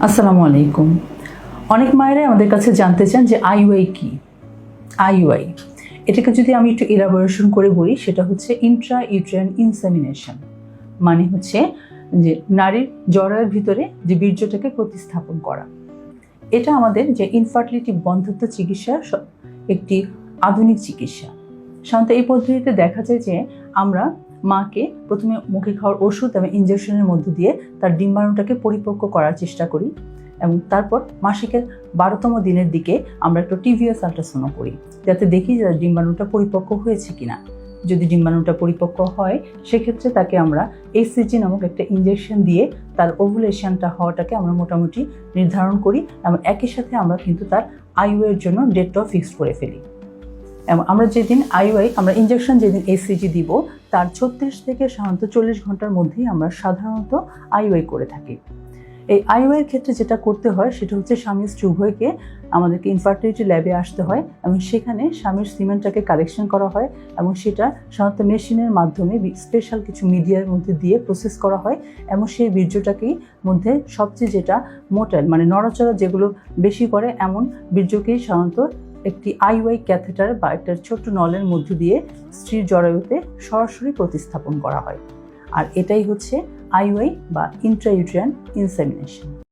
আসসালামু আলাইকুম। অনেক মায়েরাই আমাদের কাছে জানতে চান যে আইইউআই কি। আইইউআই এটাকে যদি আমি একটু ইলাবোরেশন করে বলি, সেটা হচ্ছে ইন্ট্রা ইউটেরাইন ইনসেমিনেশন। মানে হচ্ছে যে নারীর জরায়ুর ভিতরে যে বীর্যটাকে প্রতিস্থাপন করা। এটা আমাদের যে ইনফার্টিলিটি বন্ধ্যত্ব চিকিৎসার একটি আধুনিক চিকিৎসা। সাধারণত এই পদ্ধতিতে দেখা যায় যে আমরা মাকে প্রথমে মুখে খাওয়ার ওষুধ এবং ইনজেকশনের মধ্য দিয়ে তার ডিম্বাণুটাকে পরিপক্ক করার চেষ্টা করি, এবং তারপর মাসিকের 12তম দিনের দিকে আমরা একটু টিভিএস আল্ট্রাসাউন্ড করি, যাতে দেখি যে ডিম্বাণুটা পরিপক্ক হয়েছে কিনা। যদি ডিম্বাণুটা পরিপক্ক হয়, সেক্ষেত্রে তাকে আমরা এইসিজি নামক একটা ইনজেকশন দিয়ে তার ওভুলেশনটা হওয়াটাকে আমরা মোটামুটি নির্ধারণ করি, এবং একই সাথে আমরা কিন্তু তার আইইউআইয়ের জন্য ডেটটাও ফিক্সড করে ফেলি। এবং আমরা যেদিন আইইউআই আমরা ইনজেকশন যেদিন এইসিজি দিব, তার 36 থেকে সাধারণত 40 ঘন্টার মধ্যেই আমরা সাধারণত আইইউআই করে থাকি। এই আইইউআইয়ের ক্ষেত্রে যেটা করতে হয় সেটা হচ্ছে স্বামী স্ত্রী উভয়কে আমাদেরকে ইনফার্টিলিটি ল্যাবে আসতে হয়, এবং সেখানে স্বামীর সিমেন্টটাকে কালেকশন করা হয়, এবং সেটা সাধারণত মেশিনের মাধ্যমে স্পেশাল কিছু মিডিয়ার মধ্যে দিয়ে প্রসেস করা হয়, এবং সেই বীর্যটাকেই মধ্যে সবচেয়ে যেটা মোটাইল মানে নড়াচড়া যেগুলো বেশি করে এমন বীর্যকেই সাধারণত একটি আইইউআই ক্যাথেটার বা একটা ছোট্ট নলের মধ্য দিয়ে স্ত্রীর জরায়ুতে সরাসরি প্রতিস্থাপন করা হয়। আর এটাই হচ্ছে আইইউআই বা ইন্ট্রাইউটেরাইন ইনসেমিনেশন।